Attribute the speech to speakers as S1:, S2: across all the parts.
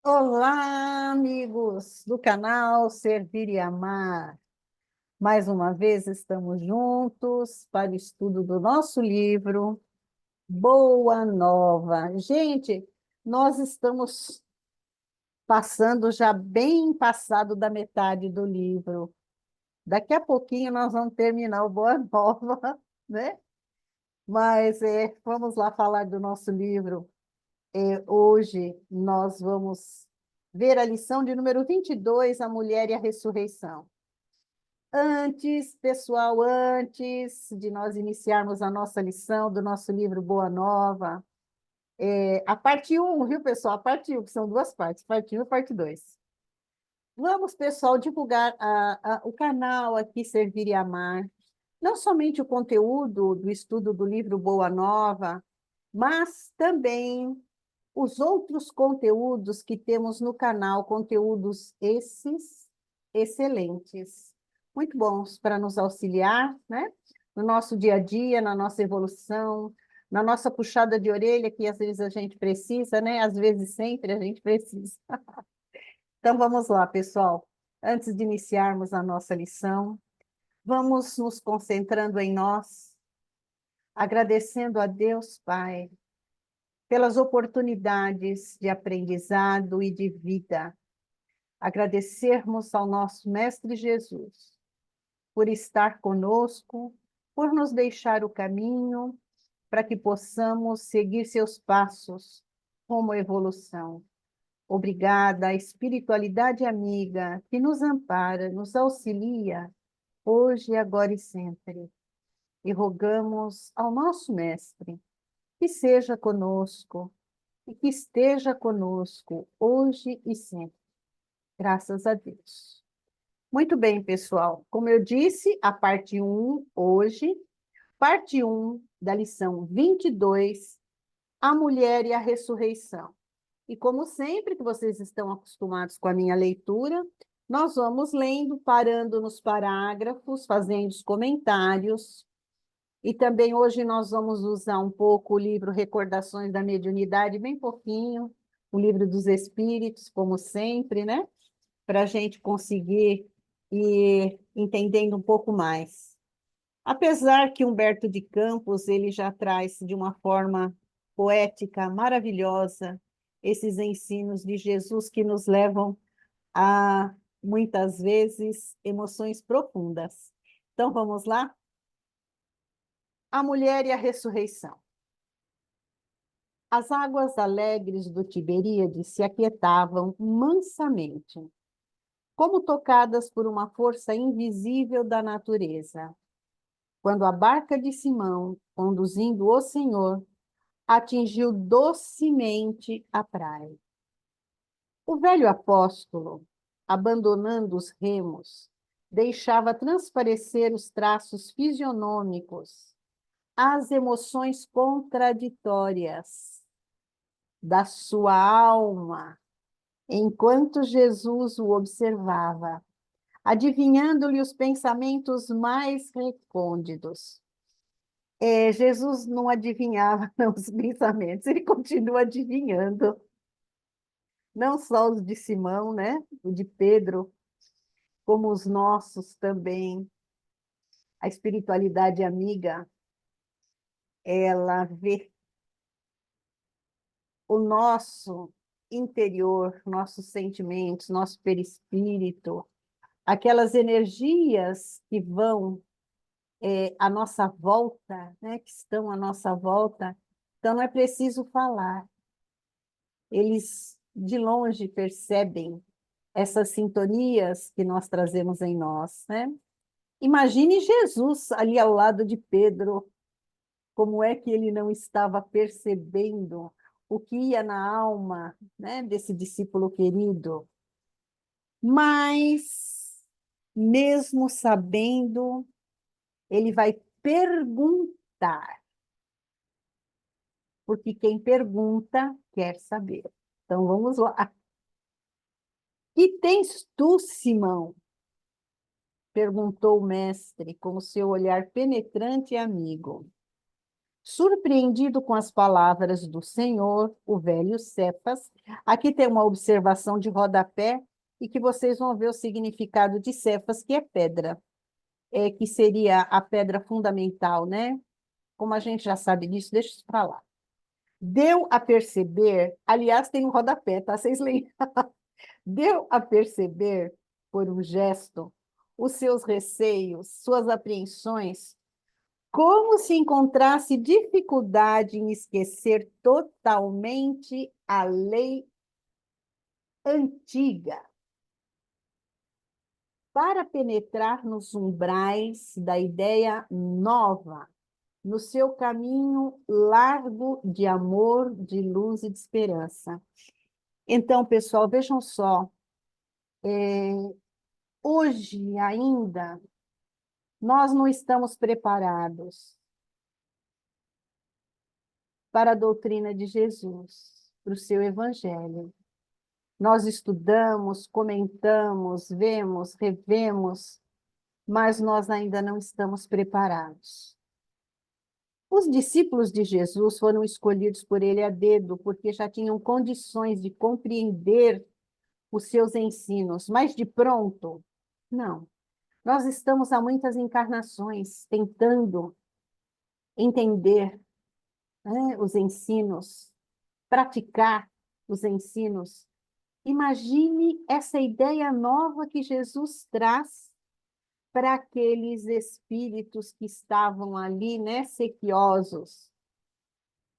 S1: Olá, amigos do canal Servir e Amar. Mais uma vez estamos juntos para o estudo do nosso livro Boa Nova. Gente, nós estamos passando já bem passado da metade do livro. Daqui a pouquinho nós vamos terminar o Boa Nova, né? Mas vamos lá falar do nosso livro. Hoje nós vamos ver a lição de número 22, A Mulher e a Ressurreição. Antes, pessoal, antes de nós iniciarmos a nossa lição do nosso livro Boa Nova, a parte um, viu, pessoal? A parte 1, que são duas partes, parte um e parte 2. Vamos, pessoal, divulgar o canal aqui Servir e Amar. Não somente o conteúdo do estudo do livro Boa Nova, mas também os outros conteúdos que temos no canal, conteúdos esses excelentes, muito bons para nos auxiliar, né? No nosso dia a dia, na nossa evolução, na nossa puxada de orelha, que às vezes a gente precisa, né? Às vezes sempre a gente precisa. Então vamos lá, pessoal. Antes de iniciarmos a nossa lição, vamos nos concentrando em nós, agradecendo a Deus Pai pelas oportunidades de aprendizado e de vida. Agradecermos ao nosso Mestre Jesus por estar conosco, por nos deixar o caminho para que possamos seguir seus passos como evolução. Obrigada à espiritualidade amiga que nos ampara, nos auxilia, hoje, agora e sempre. E rogamos ao nosso Mestre que seja conosco, e que esteja conosco hoje e sempre. Graças a Deus. Muito bem, pessoal. Como eu disse, a parte um hoje, parte um da lição 22, a mulher e a ressurreição. E como sempre que vocês estão acostumados com a minha leitura, nós vamos lendo, parando nos parágrafos, fazendo os comentários. E também hoje nós vamos usar um pouco o livro Recordações da Mediunidade, bem pouquinho, o livro dos Espíritos, como sempre, né? Para a gente conseguir ir entendendo um pouco mais. Apesar que Humberto de Campos ele já traz de uma forma poética maravilhosa esses ensinos de Jesus que nos levam a, muitas vezes, emoções profundas. Então, vamos lá? A mulher e a ressurreição. As águas alegres do Tiberíades se aquietavam mansamente, como tocadas por uma força invisível da natureza, quando a barca de Simão, conduzindo o Senhor, atingiu docemente a praia. O velho apóstolo, abandonando os remos, deixava transparecer os traços fisionômicos, as emoções contraditórias da sua alma, enquanto Jesus o observava, adivinhando-lhe os pensamentos mais recônditos. Jesus não adivinhava não, os pensamentos, ele continua adivinhando, não só os de Simão, né? O de Pedro, como os nossos também. A espiritualidade amiga, ela vê o nosso interior, nossos sentimentos, nosso perispírito, aquelas energias que vão à nossa volta, né, que estão à nossa volta. Então, não é preciso falar. Eles, de longe, percebem essas sintonias que nós trazemos em nós, né? Imagine Jesus ali ao lado de Pedro, como é que ele não estava percebendo o que ia na alma, né, desse discípulo querido. Mas, mesmo sabendo, ele vai perguntar, porque quem pergunta quer saber. Então, vamos lá. Que tens tu, Simão? Perguntou o mestre, com o seu olhar penetrante e amigo. Surpreendido com as palavras do Senhor, o velho Cefas, aqui tem uma observação de rodapé e que vocês vão ver o significado de Cefas, que é pedra, que seria a pedra fundamental, né? Como a gente já sabe disso, deixa isso para lá. Deu a perceber, aliás, tem no rodapé, tá? Vocês leem. Deu a perceber, por um gesto, os seus receios, suas apreensões, como se encontrasse dificuldade em esquecer totalmente a lei antiga, para penetrar nos umbrais da ideia nova, no seu caminho largo de amor, de luz e de esperança. Então, pessoal, vejam só, hoje ainda nós não estamos preparados para a doutrina de Jesus, para o seu evangelho. Nós estudamos, comentamos, vemos, revemos, mas nós ainda não estamos preparados. Os discípulos de Jesus foram escolhidos por ele a dedo, porque já tinham condições de compreender os seus ensinos, mas de pronto, não. Nós estamos há muitas encarnações tentando entender, né, os ensinos, praticar os ensinos. Imagine essa ideia nova que Jesus traz para aqueles espíritos que estavam ali, né, sequiosos,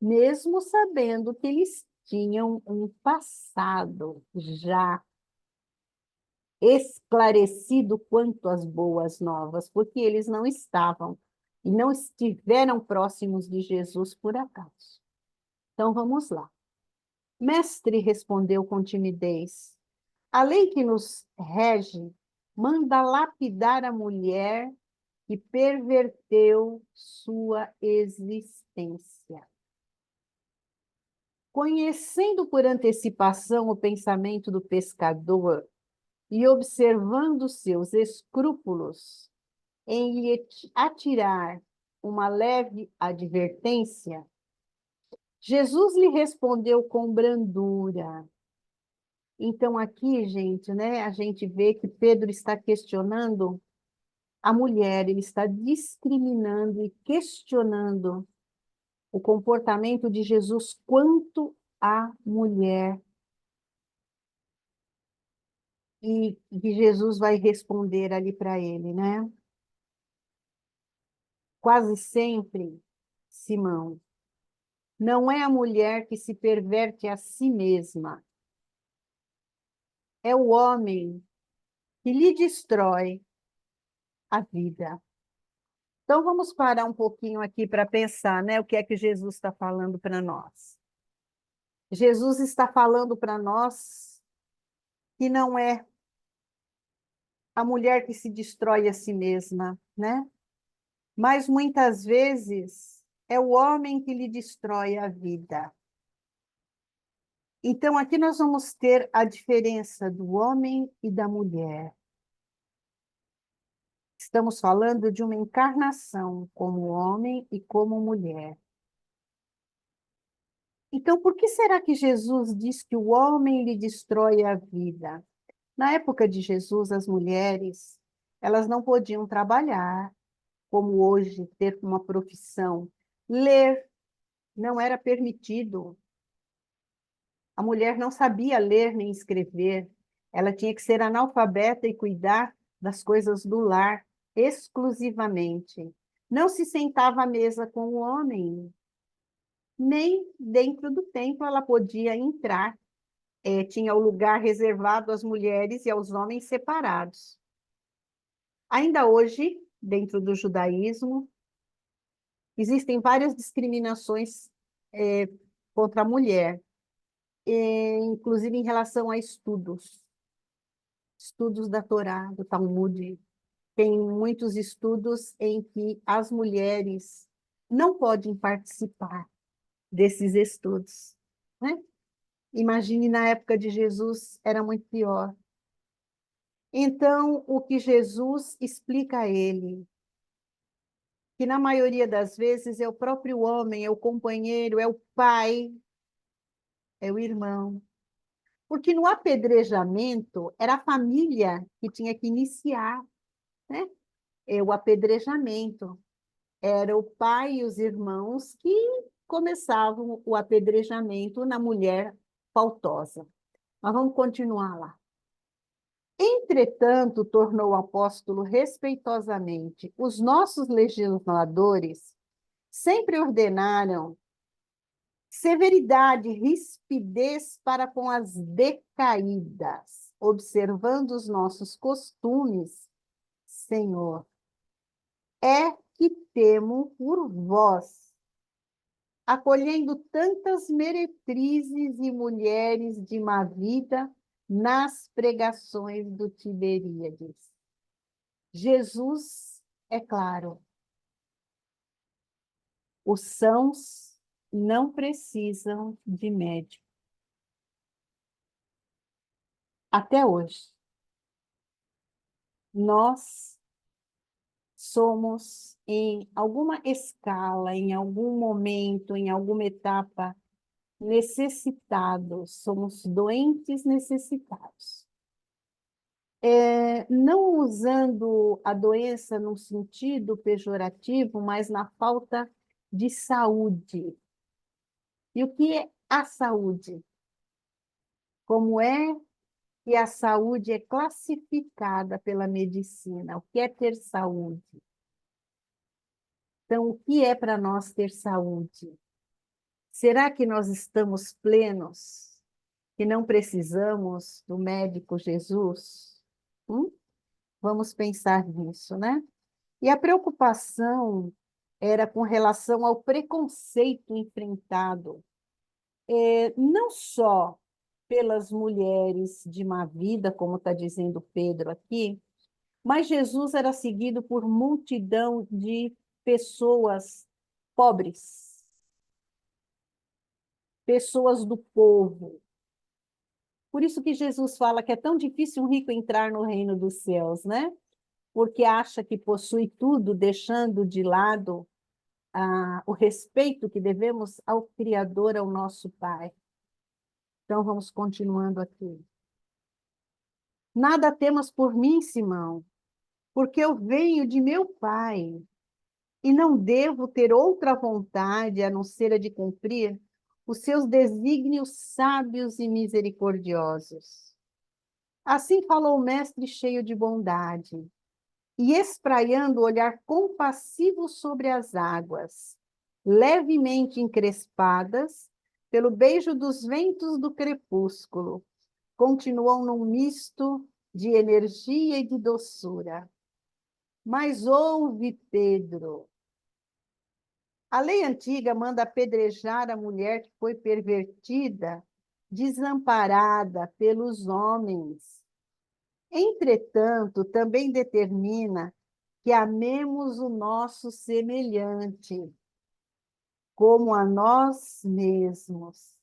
S1: mesmo sabendo que eles tinham um passado já esclarecido quanto às boas novas, porque eles não estavam e não estiveram próximos de Jesus por acaso. Então vamos lá. Mestre, respondeu com timidez, a lei que nos rege manda lapidar a mulher que perverteu sua existência. Conhecendo por antecipação o pensamento do pescador e observando seus escrúpulos em lhe atirar uma leve advertência, Jesus lhe respondeu com brandura. Então, aqui, gente, né, a gente vê que Pedro está questionando a mulher, ele está discriminando e questionando o comportamento de Jesus quanto à mulher. E que Jesus vai responder ali para ele, né? Quase sempre, Simão, não é a mulher que se perverte a si mesma, é o homem que lhe destrói a vida. Então vamos parar um pouquinho aqui para pensar, né? O que é que Jesus está falando para nós? Jesus está falando para nós que não é a mulher que se destrói a si mesma, né? Mas muitas vezes é o homem que lhe destrói a vida. Então, aqui nós vamos ter a diferença do homem e da mulher. Estamos falando de uma encarnação como homem e como mulher. Então, por que será que Jesus diz que o homem lhe destrói a vida? Na época de Jesus, as mulheres, elas não podiam trabalhar, como hoje, ter uma profissão. Ler não era permitido. A mulher não sabia ler nem escrever. Ela tinha que ser analfabeta e cuidar das coisas do lar exclusivamente. Não se sentava à mesa com o homem, nem dentro do templo ela podia entrar. Tinha o lugar reservado às mulheres e aos homens separados. Ainda hoje, dentro do judaísmo, existem várias discriminações contra a mulher, inclusive em relação a estudos da Torá, do Talmud. Tem muitos estudos em que as mulheres não podem participar desses estudos, né? Imagine na época de Jesus, era muito pior. Então, o que Jesus explica a ele que na maioria das vezes é o próprio homem, é o companheiro, é o pai, é o irmão. Porque no apedrejamento era a família que tinha que iniciar, né? O apedrejamento. Era o pai e os irmãos que começavam o apedrejamento na mulher faltosa. Mas vamos continuar lá. Entretanto, tornou o apóstolo respeitosamente, os nossos legisladores sempre ordenaram severidade, rispidez para com as decaídas, observando os nossos costumes, Senhor. É que temo por vós, acolhendo tantas meretrizes e mulheres de má vida nas pregações do Tiberíades. Jesus, é claro, os sãos não precisam de médico. Até hoje, nós somos, em alguma escala, em algum momento, em alguma etapa, necessitados, somos doentes necessitados. Não usando a doença no sentido pejorativo, mas na falta de saúde. E o que é a saúde? Como é que a saúde é classificada pela medicina? O que é ter saúde? Então, o que é para nós ter saúde? Será que nós estamos plenos e não precisamos do médico Jesus? Vamos pensar nisso, né? E a preocupação era com relação ao preconceito enfrentado, não só pelas mulheres de má vida, como está dizendo Pedro aqui, mas Jesus era seguido por multidão de pessoas pobres, pessoas do povo. Por isso que Jesus fala que é tão difícil um rico entrar no reino dos céus, né? Porque acha que possui tudo, deixando de lado o respeito que devemos ao Criador, ao nosso Pai. Então, vamos continuando aqui. Nada temas por mim, Simão, porque eu venho de meu Pai, e não devo ter outra vontade a não ser a de cumprir os seus desígnios sábios e misericordiosos. Assim falou o mestre cheio de bondade, e espraiando o olhar compassivo sobre as águas, levemente encrespadas pelo beijo dos ventos do crepúsculo, continuou num misto de energia e de doçura. Mas ouve, Pedro, a lei antiga manda apedrejar a mulher que foi pervertida, desamparada pelos homens. Entretanto, também determina que amemos o nosso semelhante, como a nós mesmos.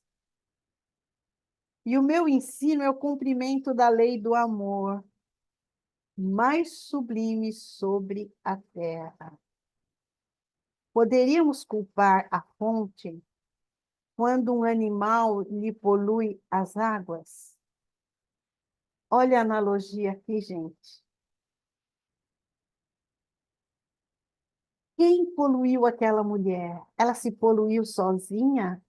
S1: E o meu ensino é o cumprimento da lei do amor, mais sublime sobre a terra. Poderíamos culpar a fonte quando um animal lhe polui as águas? Olha a analogia aqui, gente. Quem poluiu aquela mulher? Ela se poluiu sozinha?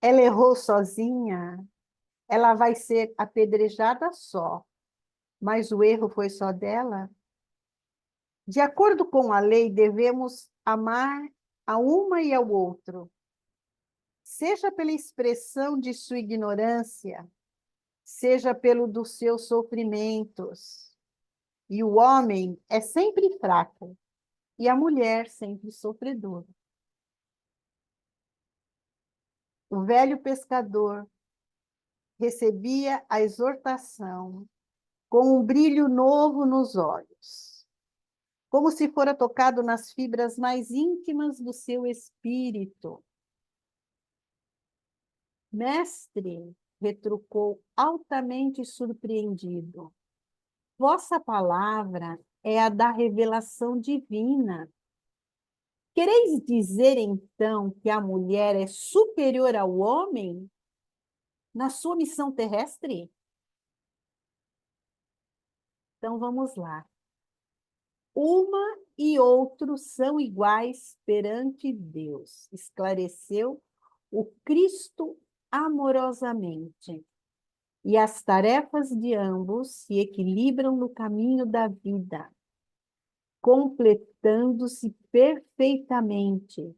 S1: Ela errou sozinha? Ela vai ser apedrejada só, mas o erro foi só dela? De acordo com a lei, devemos amar a uma e ao outro, seja pela expressão de sua ignorância, seja pelo dos seus sofrimentos. E o homem é sempre fraco, e a mulher sempre sofredora. O velho pescador recebia a exortação com um brilho novo nos olhos, como se fora tocado nas fibras mais íntimas do seu espírito. Mestre, retrucou altamente surpreendido, vossa palavra é a da revelação divina. Quereis dizer, então, que a mulher é superior ao homem na sua missão terrestre? Então vamos lá. Uma e outro são iguais perante Deus, esclareceu o Cristo amorosamente. E as tarefas de ambos se equilibram no caminho da vida, completando-se perfeitamente,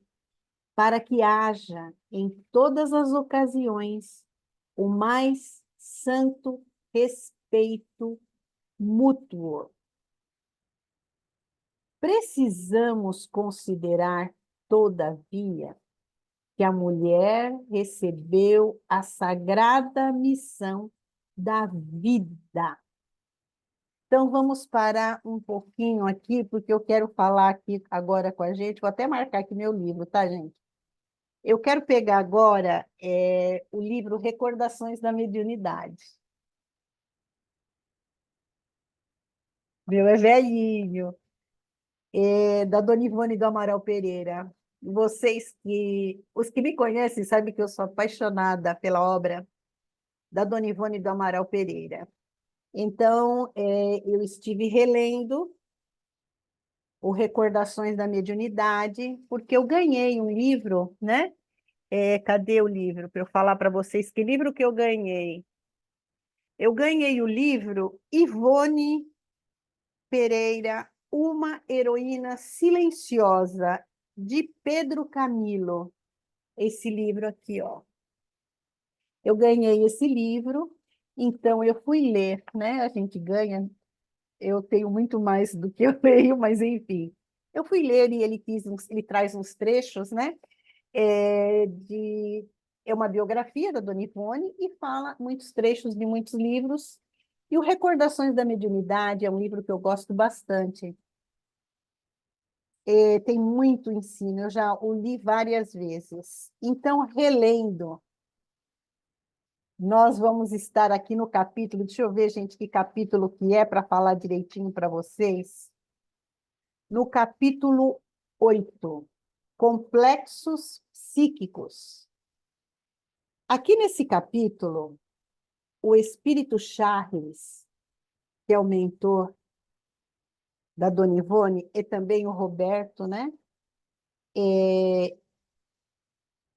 S1: para que haja, em todas as ocasiões, o mais santo respeito mútuo. Precisamos considerar, todavia, que a mulher recebeu a sagrada missão da vida. Então, vamos parar um pouquinho aqui, porque eu quero falar aqui agora com a gente. Vou até marcar aqui meu livro, tá, gente? Eu quero pegar agora o livro Recordações da Mediunidade. Meu, é velhinho. É da Dona Ivone do Amaral Pereira. Os que me conhecem sabem que eu sou apaixonada pela obra da Dona Ivone do Amaral Pereira. Então, eu estive relendo o Recordações da Mediunidade, porque eu ganhei um livro, né? Cadê o livro? Para eu falar para vocês que livro que eu ganhei. Eu ganhei o livro Ivone Pereira, Uma Heroína Silenciosa, de Pedro Camilo. Esse livro aqui, ó. Eu ganhei esse livro, então eu fui ler, né? A gente ganha, eu tenho muito mais do que eu leio, mas enfim. Eu fui ler e ele traz uns trechos, né? É uma biografia da Dona Ivone e fala muitos trechos de muitos livros. E o Recordações da Mediunidade é um livro que eu gosto bastante. Tem muito ensino, eu já o li várias vezes. Então, relendo, nós vamos estar aqui no capítulo, deixa eu ver, gente, que capítulo que é para falar direitinho para vocês. No capítulo 8, Complexos Psíquicos. Aqui nesse capítulo, o espírito Charles, que é o mentor da Dona Ivone, e também o Roberto, né?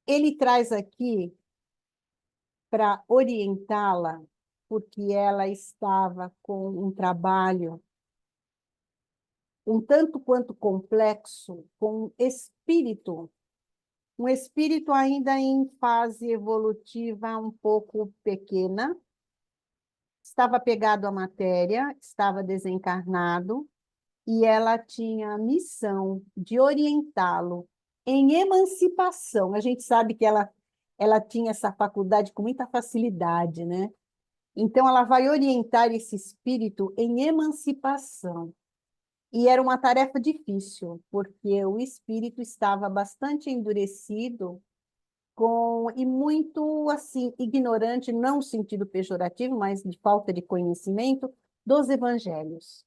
S1: Ele traz aqui para orientá-la, porque ela estava com um trabalho um tanto quanto complexo, com um espírito ainda em fase evolutiva um pouco pequena, estava pegado à matéria, estava desencarnado, e ela tinha a missão de orientá-lo em emancipação. A gente sabe que ela tinha essa faculdade com muita facilidade, né? Então, ela vai orientar esse espírito em emancipação. E era uma tarefa difícil, porque o espírito estava bastante endurecido e muito assim ignorante, não no sentido pejorativo, mas de falta de conhecimento dos evangelhos.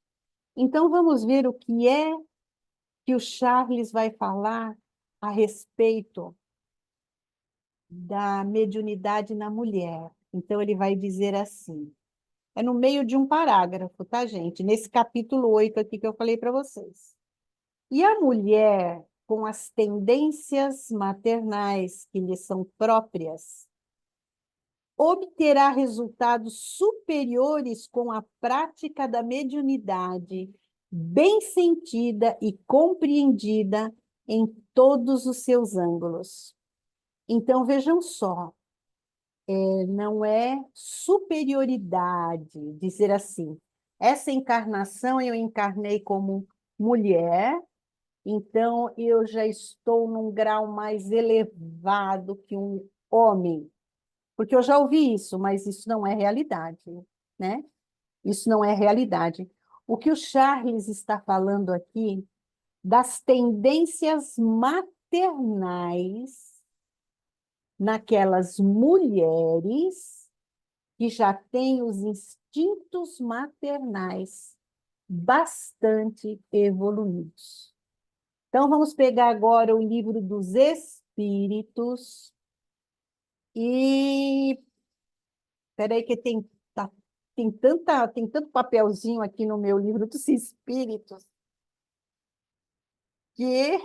S1: Então vamos ver o que é que o Charles vai falar a respeito da mediunidade na mulher. Então ele vai dizer assim: é no meio de um parágrafo, tá, gente? Nesse capítulo 8 aqui que eu falei para vocês. E a mulher, com as tendências maternais que lhe são próprias, obterá resultados superiores com a prática da mediunidade, bem sentida e compreendida em todos os seus ângulos. Então, vejam só, não é superioridade dizer assim, essa encarnação eu encarnei como mulher, então eu já estou num grau mais elevado que um homem. Porque eu já ouvi isso, mas isso não é realidade, né? Isso não é realidade. O que o Charles está falando aqui das tendências maternais naquelas mulheres que já têm os instintos maternais. bastante evoluídos. Então, vamos pegar agora o livro dos Espíritos e... Espera aí que tem tanto papelzinho aqui no meu livro dos Espíritos que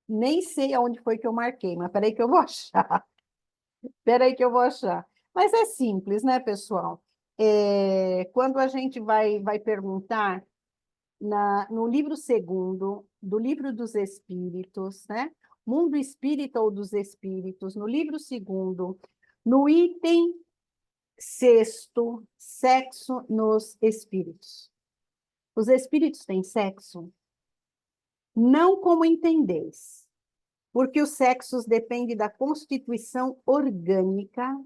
S1: nem sei aonde foi que eu marquei, mas espera aí que eu vou achar. Espera aí que eu vou achar. Mas é simples, né, pessoal? Quando a gente vai perguntar no livro segundo do Livro dos Espíritos, né? Mundo Espírita ou dos Espíritos, no livro segundo, no item sexto, sexo nos espíritos. Os espíritos têm sexo? Não como entendeis, porque os sexos dependem da constituição orgânica.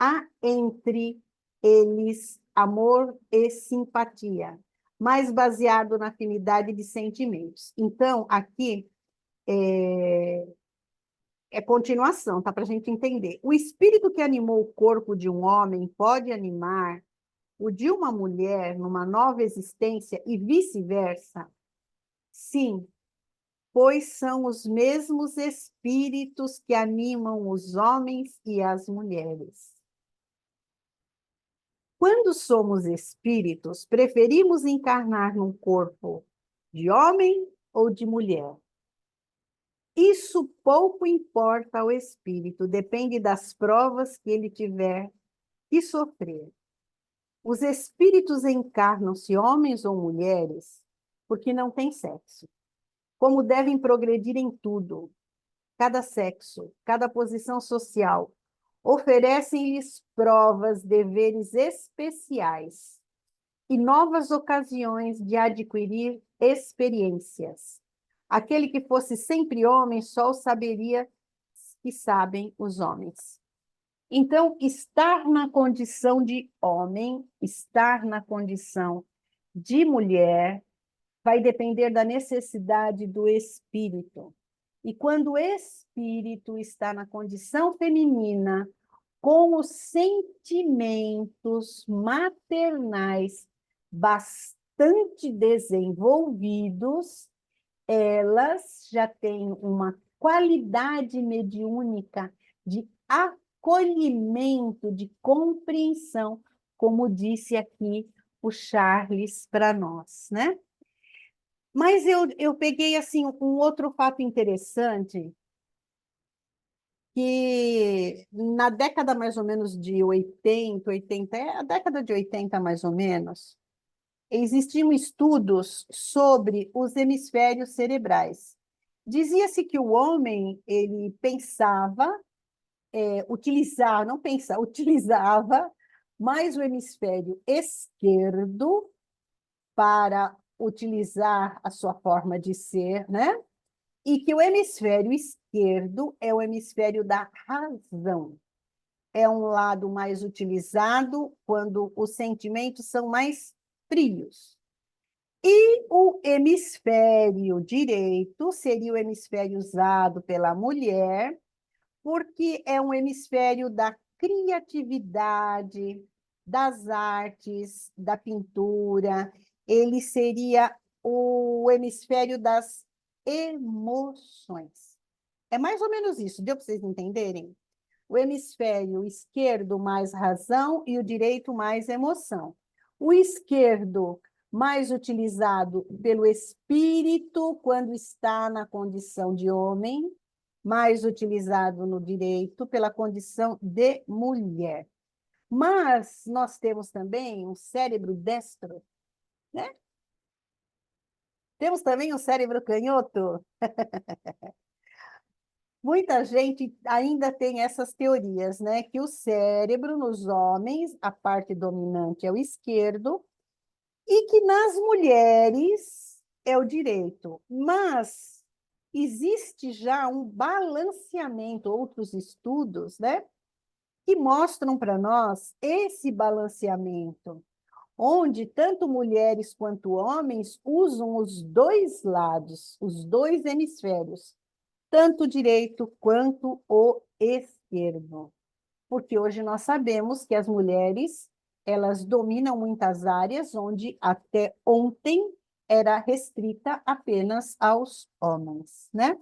S1: Há entre eles amor e simpatia, mais baseado na afinidade de sentimentos. Então, aqui é continuação, tá? Para a gente entender. O espírito que animou o corpo de um homem pode animar o de uma mulher numa nova existência e vice-versa? Sim, pois são os mesmos espíritos que animam os homens e as mulheres. Quando somos espíritos, preferimos encarnar num corpo de homem ou de mulher? Isso pouco importa ao espírito, depende das provas que ele tiver que sofrer. Os espíritos encarnam-se homens ou mulheres porque não têm sexo. Como devem progredir em tudo, cada sexo, cada posição social, oferecem-lhes provas, deveres especiais e novas ocasiões de adquirir experiências. Aquele que fosse sempre homem só o saberia que sabem os homens. Então, estar na condição de homem, estar na condição de mulher, vai depender da necessidade do espírito. E quando o espírito está na condição feminina, com os sentimentos maternais bastante desenvolvidos, elas já têm uma qualidade mediúnica de acolhimento, de compreensão, como disse aqui o Charles para nós, né? Mas eu peguei assim um outro fato interessante, que na década mais ou menos de 80, a década de 80 mais ou menos, existiam estudos sobre os hemisférios cerebrais. Dizia-se que o homem, ele pensava, utilizava, não pensava, utilizava mais o hemisfério esquerdo para utilizar a sua forma de ser, né? E que o hemisfério esquerdo é o hemisfério da razão. É um lado mais utilizado quando os sentimentos são mais frios. E o hemisfério direito seria o hemisfério usado pela mulher, porque é um hemisfério da criatividade, das artes, da pintura. Ele seria o hemisfério das emoções. É mais ou menos isso, deu para vocês entenderem? O hemisfério esquerdo mais razão e o direito mais emoção. O esquerdo mais utilizado pelo espírito quando está na condição de homem, mais utilizado no direito pela condição de mulher. Mas nós temos também um cérebro destro, né? Temos também um cérebro canhoto. Muita gente ainda tem essas teorias, né? Que o cérebro nos homens, a parte dominante é o esquerdo, e que nas mulheres é o direito. Mas existe já um balanceamento, outros estudos, né? Que mostram para nós esse balanceamento, onde tanto mulheres quanto homens usam os dois lados, os dois hemisférios, tanto o direito quanto o esquerdo. Porque hoje nós sabemos que as mulheres elas dominam muitas áreas onde até ontem era restrita apenas aos homens, né?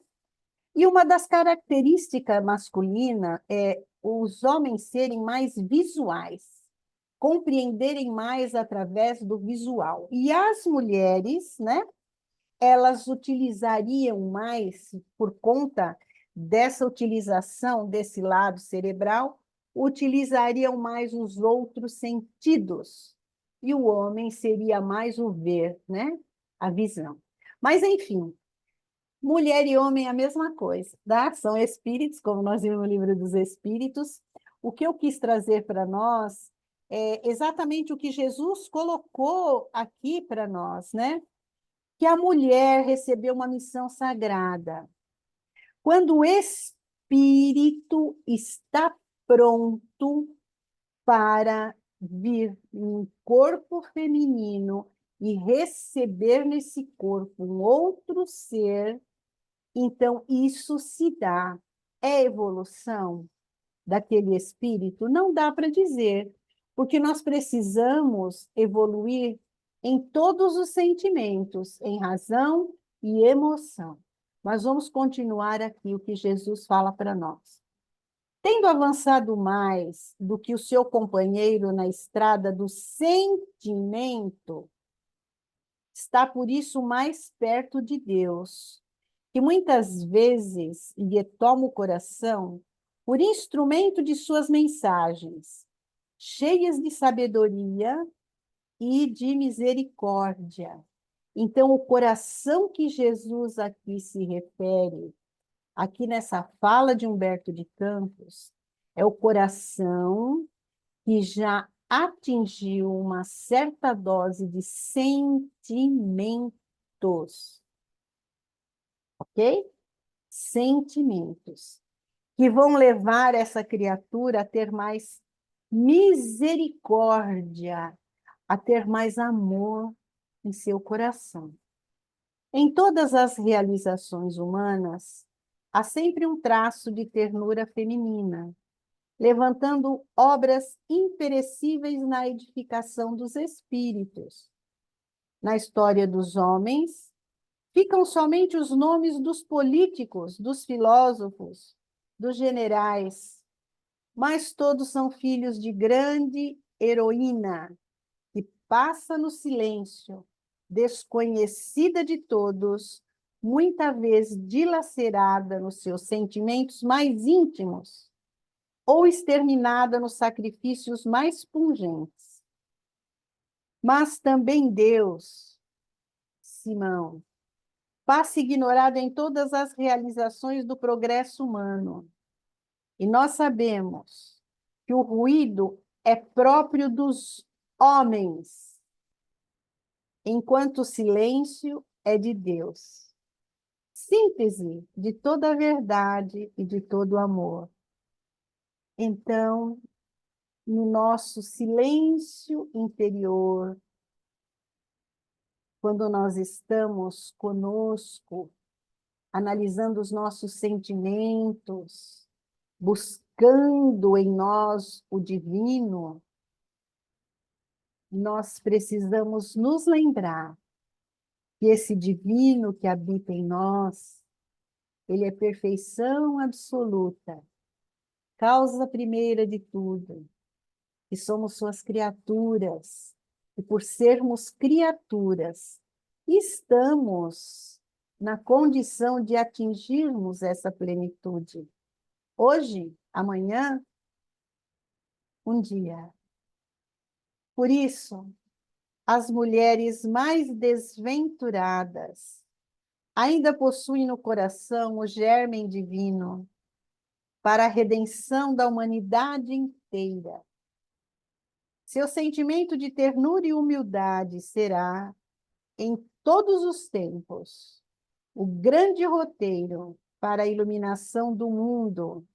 S1: E uma das características masculinas é os homens serem mais visuais, compreenderem mais através do visual. E as mulheres, né? Elas utilizariam mais, por conta dessa utilização desse lado cerebral, utilizariam mais os outros sentidos. E o homem seria mais o ver, né? A visão. Mas, enfim, mulher e homem é a mesma coisa, tá? São espíritos, como nós vimos no livro dos Espíritos. O que eu quis trazer para nós é exatamente o que Jesus colocou aqui para nós, né? Que a mulher recebeu uma missão sagrada. Quando o espírito está pronto para vir em corpo feminino e receber nesse corpo um outro ser, então isso se dá. É evolução daquele espírito? Não dá para dizer, porque nós precisamos evoluir em todos os sentimentos, em razão e emoção. Mas vamos continuar aqui o que Jesus fala para nós. Tendo avançado mais do que o seu companheiro na estrada do sentimento, está por isso mais perto de Deus, que muitas vezes lhe toma o coração por instrumento de suas mensagens, cheias de sabedoria e de misericórdia. Então, o coração que Jesus aqui se refere, aqui nessa fala de Humberto de Campos, é o coração que já atingiu uma certa dose de sentimentos, ok? Sentimentos que vão levar essa criatura a ter mais misericórdia, a ter mais amor em seu coração. Em todas as realizações humanas, há sempre um traço de ternura feminina, levantando obras imperecíveis na edificação dos espíritos. Na história dos homens, ficam somente os nomes dos políticos, dos filósofos, dos generais, mas todos são filhos de grande heroína, que passa no silêncio, desconhecida de todos, muita vez dilacerada nos seus sentimentos mais íntimos, ou exterminada nos sacrifícios mais pungentes. Mas também Deus, Simão, passa ignorado em todas as realizações do progresso humano. E nós sabemos que o ruído é próprio dos homens, enquanto o silêncio é de Deus. Síntese de toda a verdade e de todo o amor. Então, no nosso silêncio interior, quando nós estamos conosco, analisando os nossos sentimentos, buscando em nós o divino, nós precisamos nos lembrar que esse divino que habita em nós, ele é perfeição absoluta, causa primeira de tudo, que somos suas criaturas, e por sermos criaturas, estamos na condição de atingirmos essa plenitude. Hoje, amanhã, um dia. Por isso, as mulheres mais desventuradas ainda possuem no coração o germen divino para a redenção da humanidade inteira. Seu sentimento de ternura e humildade será, em todos os tempos, o grande roteiro para a iluminação do mundo,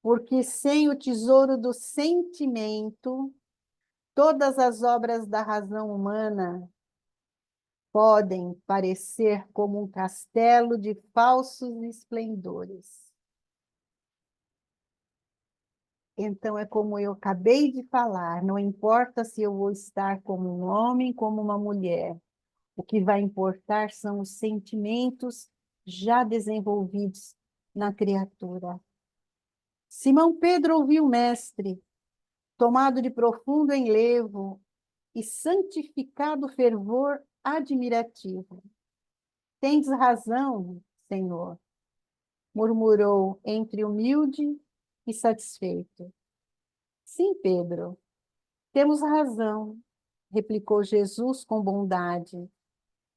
S1: porque sem o tesouro do sentimento, todas as obras da razão humana podem parecer como um castelo de falsos esplendores. Então, é como eu acabei de falar, não importa se eu vou estar como um homem, como uma mulher. O que vai importar são os sentimentos já desenvolvidos na criatura. Simão Pedro ouviu o mestre, tomado de profundo enlevo e santificado fervor admirativo. Tens razão, Senhor, murmurou entre humilde e satisfeito. Sim, Pedro, temos razão, replicou Jesus com bondade.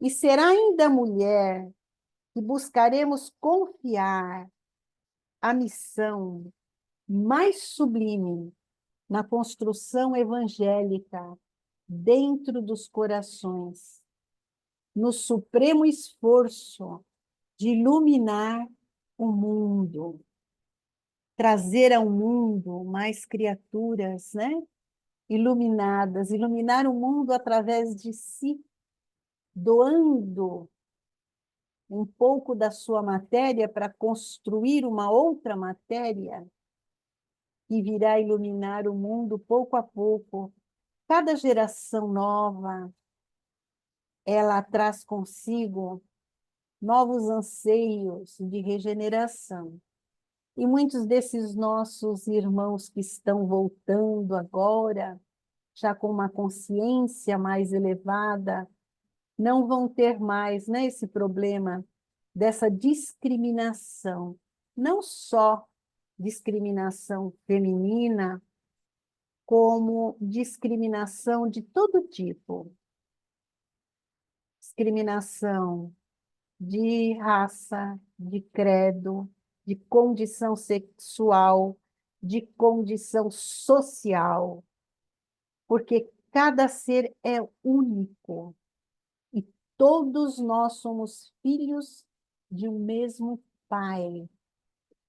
S1: E será ainda mulher que buscaremos confiar a missão mais sublime na construção evangélica dentro dos corações, no supremo esforço de iluminar o mundo, trazer ao mundo mais criaturas, né? Iluminadas, iluminar o mundo através de si, doando um pouco da sua matéria para construir uma outra matéria que virá iluminar o mundo pouco a pouco. Cada geração nova, ela traz consigo novos anseios de regeneração. E muitos desses nossos irmãos que estão voltando agora, já com uma consciência mais elevada, não vão ter mais, né, esse problema dessa discriminação, não só discriminação feminina, como discriminação de todo tipo. Discriminação de raça, de credo, de condição sexual, de condição social, porque cada ser é único e todos nós somos filhos de um mesmo Pai.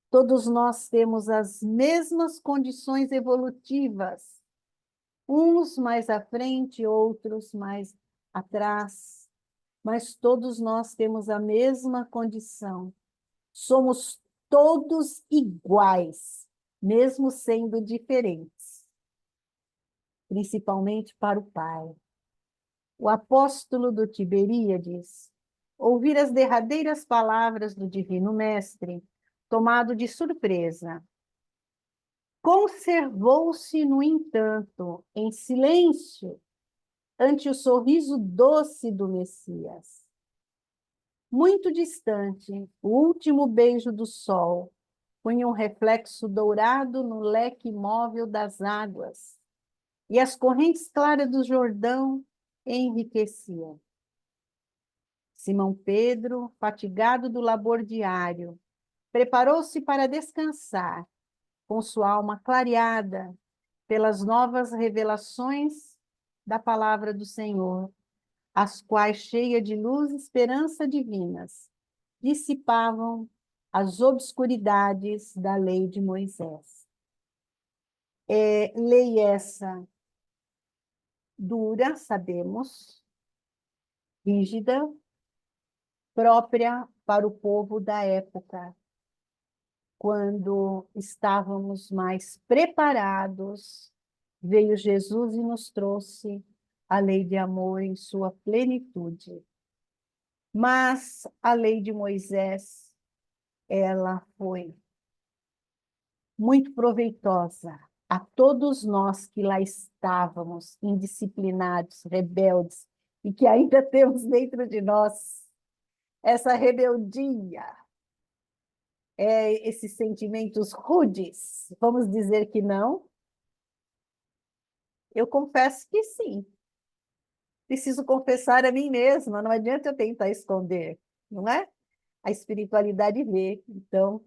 S1: Todos nós temos as mesmas condições evolutivas, uns mais à frente, outros mais atrás, mas todos nós temos a mesma condição. Somos todos iguais, mesmo sendo diferentes, principalmente para o Pai. O apóstolo do Tiberíades, ouvir as derradeiras palavras do Divino Mestre, tomado de surpresa, conservou-se, no entanto, em silêncio ante o sorriso doce do Messias. Muito distante, o último beijo do sol punha um reflexo dourado no leque imóvel das águas, e as correntes claras do Jordão enriqueciam. Simão Pedro, fatigado do labor diário, preparou-se para descansar, com sua alma clareada pelas novas revelações da palavra do Senhor, as quais, cheia de luz e esperança divinas, dissipavam as obscuridades da lei de Moisés. Lei essa dura, sabemos, rígida, própria para o povo da época, quando estávamos mais preparados, veio Jesus e nos trouxe a lei de amor em sua plenitude. Mas a lei de Moisés, ela foi muito proveitosa a todos nós que lá estávamos, indisciplinados, rebeldes, e que ainda temos dentro de nós essa rebeldia, esses sentimentos rudes. Vamos dizer que não? Eu confesso que sim. Preciso confessar a mim mesma, não adianta eu tentar esconder, não é? A espiritualidade vê, então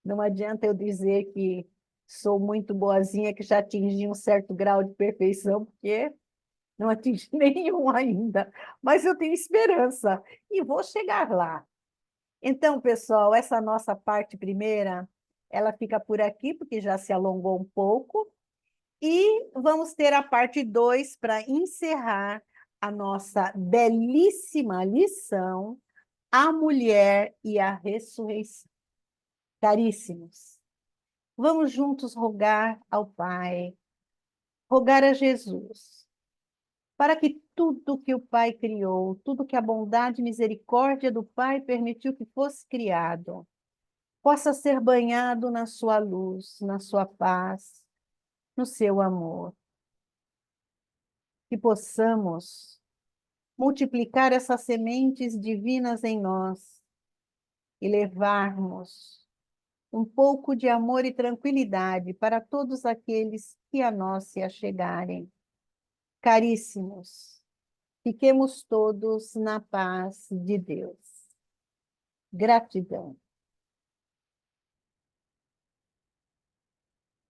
S1: não adianta eu dizer que sou muito boazinha, que já atingi um certo grau de perfeição, porque não atingi nenhum ainda, mas eu tenho esperança e vou chegar lá. Então, pessoal, essa nossa parte primeira, ela fica por aqui, porque já se alongou um pouco, e vamos ter a parte 2 para encerrar a nossa belíssima lição, A Mulher e a Ressurreição. Caríssimos, Vamos juntos rogar ao Pai, rogar a Jesus, para que tudo que o Pai criou, tudo que a bondade e misericórdia do Pai permitiu que fosse criado, possa ser banhado na sua luz, na sua paz, no seu amor. Que possamos multiplicar essas sementes divinas em nós e levarmos um pouco de amor e tranquilidade para todos aqueles que a nós se achegarem. Caríssimos, fiquemos todos na paz de Deus. Gratidão.